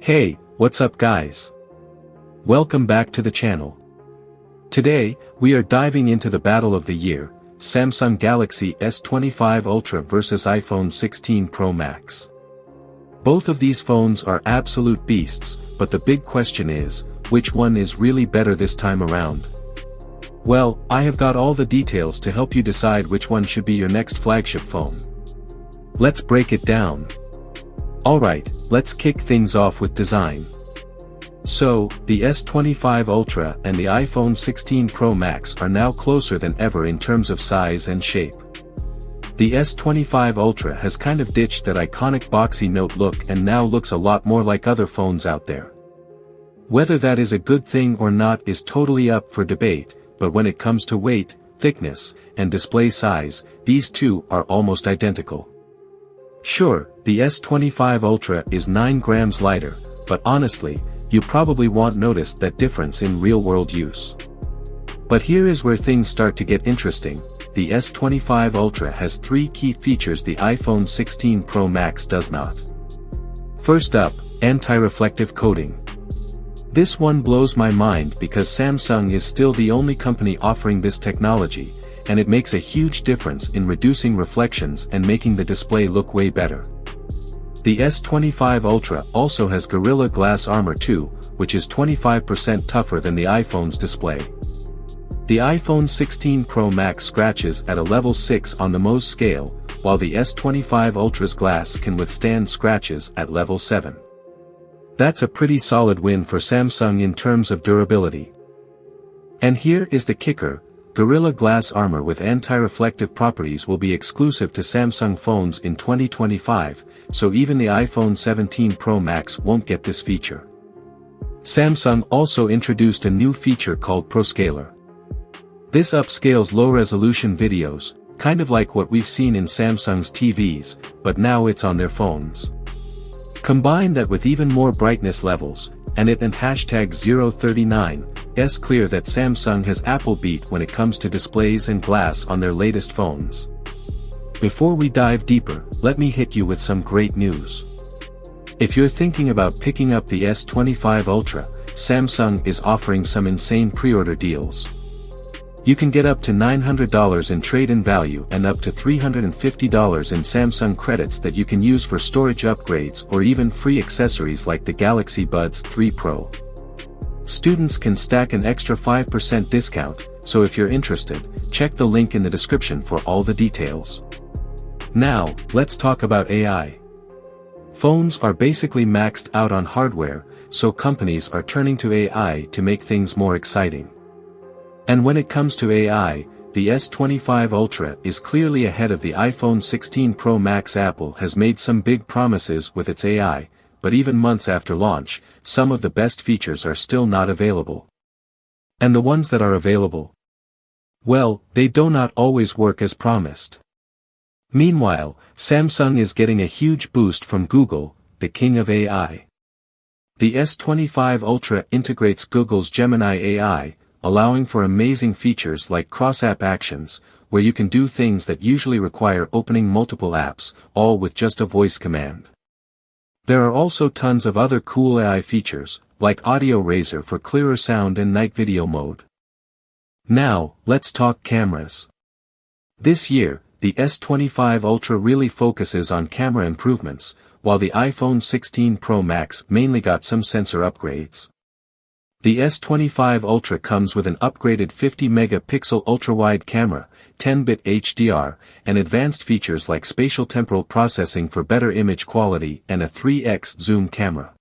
Hey, what's up guys? Welcome back to the channel. Today, we are diving into the battle of the year, Samsung Galaxy S25 Ultra versus iPhone 16 Pro Max. Both of these phones are absolute beasts, but the big question is, which one is really better this time around? Well, I have got all the details to help you decide which one should be your next flagship phone. Let's break it down. Alright, let's kick things off with design. So, the S25 Ultra and the iPhone 16 Pro Max are now closer than ever in terms of size and shape. The S25 Ultra has kind of ditched that iconic boxy note look and now looks a lot more like other phones out there. Whether that is a good thing or not is totally up for debate, but when it comes to weight, thickness, and display size, these two are almost identical. Sure, the S25 Ultra is 9 grams lighter, but honestly, you probably won't notice that difference in real-world use. But here is where things start to get interesting. The S25 Ultra has 3 key features the iPhone 16 Pro Max does not. First up, anti-reflective coating. This one blows my mind because Samsung is still the only company offering this technology, and it makes a huge difference in reducing reflections and making the display look way better. The S25 Ultra also has Gorilla Glass Armor 2, which is 25% tougher than the iPhone's display. The iPhone 16 Pro Max scratches at a level 6 on the Mohs scale, while the S25 Ultra's glass can withstand scratches at level 7. That's a pretty solid win for Samsung in terms of durability. And here is the kicker. Gorilla Glass Armor with anti-reflective properties will be exclusive to Samsung phones in 2025, so even the iPhone 17 Pro Max won't get this feature. Samsung also introduced a new feature called ProScaler. This upscales low-resolution videos, kind of like what we've seen in Samsung's TVs, but now it's on their phones. Combine that with even more brightness levels, and it and #039, it's clear that Samsung has Apple beat when it comes to displays and glass on their latest phones. Before we dive deeper, let me hit you with some great news. If you're thinking about picking up the S25 Ultra, Samsung is offering some insane pre-order deals. You can get up to $900 in trade-in value and up to $350 in Samsung credits that you can use for storage upgrades or even free accessories like the Galaxy Buds 3 Pro. Students can stack an extra 5% discount, so if you're interested, check the link in the description for all the details. Now, let's talk about AI. Phones are basically maxed out on hardware, so companies are turning to AI to make things more exciting. And when it comes to AI, the S25 Ultra is clearly ahead of the iPhone 16 Pro Max. Apple has made some big promises with its AI, but even months after launch, some of the best features are still not available. And the ones that are available, well, they do not always work as promised. Meanwhile, Samsung is getting a huge boost from Google, the king of AI. The S25 Ultra integrates Google's Gemini AI, allowing for amazing features like cross-app actions, where you can do things that usually require opening multiple apps, all with just a voice command. There are also tons of other cool AI features, like Audio Razor for clearer sound and night video mode. Now, let's talk cameras. This year, the S25 Ultra really focuses on camera improvements, while the iPhone 16 Pro Max mainly got some sensor upgrades. The S25 Ultra comes with an upgraded 50-megapixel ultra-wide camera, 10-bit HDR, and advanced features like spatial temporal processing for better image quality and a 3x zoom camera.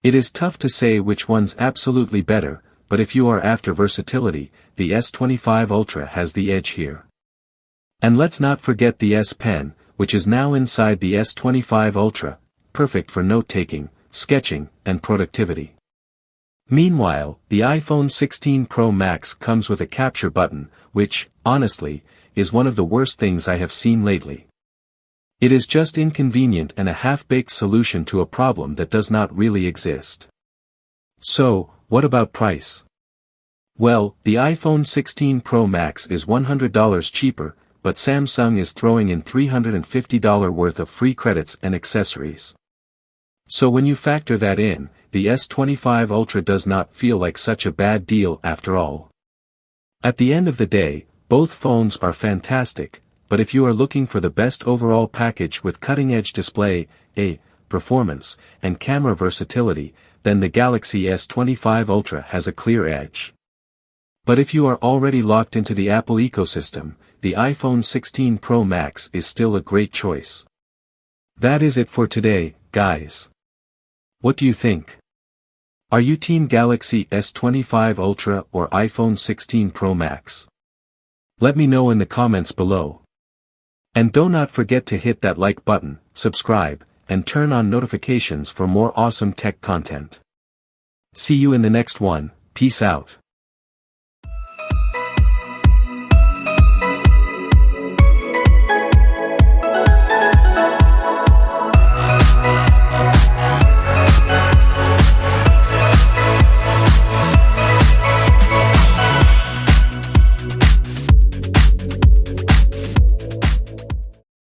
It is tough to say which one's absolutely better, but if you are after versatility, the S25 Ultra has the edge here. And let's not forget the S Pen, which is now inside the S25 Ultra, perfect for note-taking, sketching, and productivity. Meanwhile, the iPhone 16 Pro Max comes with a capture button, which, honestly, is one of the worst things I have seen lately. It is just inconvenient and a half-baked solution to a problem that does not really exist. So, what about price? Well, the iPhone 16 Pro Max is $100 cheaper, but Samsung is throwing in $350 worth of free credits and accessories. So when you factor that in, the S25 Ultra does not feel like such a bad deal after all. At the end of the day, both phones are fantastic, but if you are looking for the best overall package with cutting-edge display, performance, and camera versatility, then the Galaxy S25 Ultra has a clear edge. But if you are already locked into the Apple ecosystem, the iPhone 16 Pro Max is still a great choice. That is it for today, guys. What do you think? Are you Team Galaxy S25 Ultra or iPhone 16 Pro Max? Let me know in the comments below. And do not forget to hit that like button, subscribe, and turn on notifications for more awesome tech content. See you in the next one, peace out.